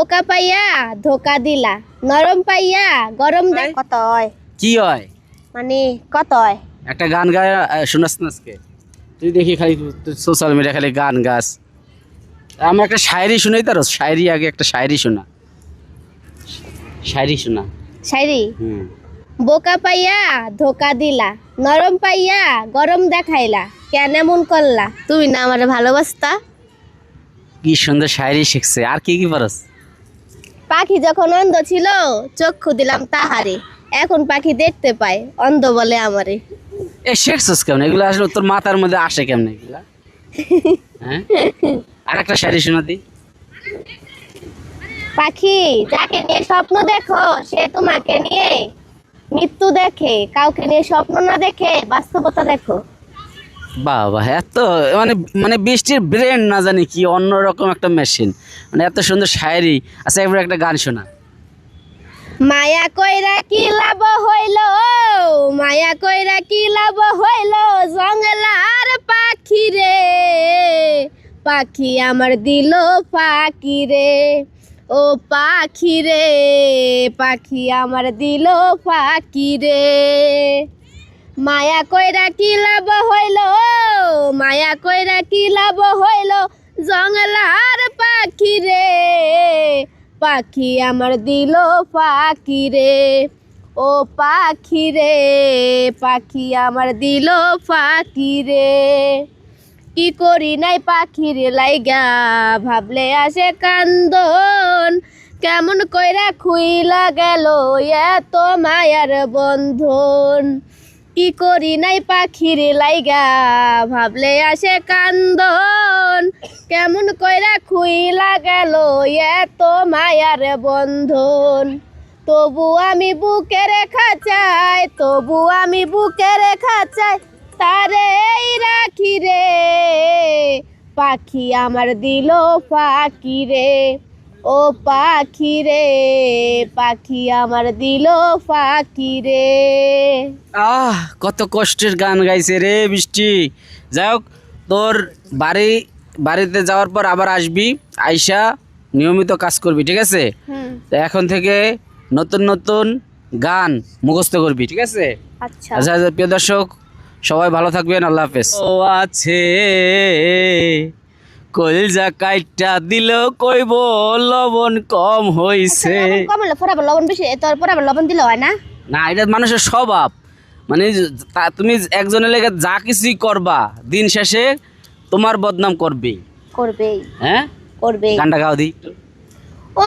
বোকা পাইয়া ধোকা দিলা, নরম পাইয়া গরম দে। কত হয় কি হয় মানে কত হয়? একটা গান গায় শোনাস না আজকে তুই দেখি খালি সোশ্যাল মিডিয়া খালি গান গাস। আমার একটা শায়রি শুনাই তার শায়রি আগে একটা শায়রি শোনা শায়রি শোনা শায়রি। হুম বোকা পাইয়া ধোকা দিলা, নরম পাইয়া গরম দেখাইলা, কেন এমন করলা? তুমি না আমারে ভালোবাসতা। কি সুন্দর শায়রি শিখছে। আর কি কি পারস? পাখি যখন অন্ধ ছিল চক্ষু দিলাম তাহারে, এখন পাখি দেখতে পায় অন্ধ বলে আমারে। এ শিখছস কেমন এগুলো? আসলে তোর মাথার মধ্যে আসে কেমন এগুলা? হ্যাঁ আর একটা শায়রি শোনা দি। পাখি যাকে নিয়ে স্বপ্ন দেখো সে তোমাকে নিয়ে মৃত্যু দেখে, কাউকে নিয়ে স্বপ্ন না দেখে বাস্তবতা দেখো। বাবা এত মানে মানে বৃষ্টির ব্রেন না জানি কি অন্যরকম একটা মেশিন, মানে এত সুন্দর শায়রি। আচ্ছা এবার একটা গান শোনা। মায়া কইরা কি লাভ হইল, মায়া কইরা কি লাভ হইল, জঙ্গলার পাখি রে, পাখি আমার দিল ফাঁকি রে, ও পাখি রে, পাখি আমার দিল ফাঁকি রে। মায়া কইরা কি লাভ হইল, মায়া কইরা কি লাভ হইল, জঙ্গলার পাখি রে, পাখি আমার দিল ফাঁকি রে, ও পাখি রে, পাখি আমার দিল ফাঁকি রে। কি করি নাই পাখির লাইগা, ভাবলে আসে কান্দন, কেমন কইরা খুইলা গেল এত মায়ার বন্ধন। কি করি নাই পাখির লাইগা, ভাবলে আসে কান্দন, কেমন কইরা খুইলা গেল এত মায়ার বন্ধন। তবু আমি বুকে রেখা চাই, তবু আমি বুকে রেখা চাই, তারে রাখি রে, পাখি আমার দিল ফাঁকি রে, ও পাখি রে, পাখি আমার দিল ফাঁকি রে। কত কষ্টের গান গাইছে রে বৃষ্টি। যাই হোক তোর বাড়িতে যাওয়ার পর আবার আসবি, আইসা নিয়মিত কাজ করবি, ঠিক আছে? তো এখন থেকে নতুন নতুন গান মুখস্থ করবি, ঠিক আছে? আচ্ছা আচ্ছা প্রিয় দর্শক সবাই ভালো থাকবেন, আল্লাহ হাফেজ। ও আছে কলজা কাইটা দিল কইব লবণ কম হইছে। কম হলো পরে আবার লবণ বেশি, তোর পরে আবার লবণ দিলে হয় না? না এটা মানুষের স্বভাব, মানে তুমি একজনের লেগে যা কিছুই করবা দিন শেষে তোমার বদনাম করবে। করবেই হ্যাঁ করবেই। গানটা গাও দি।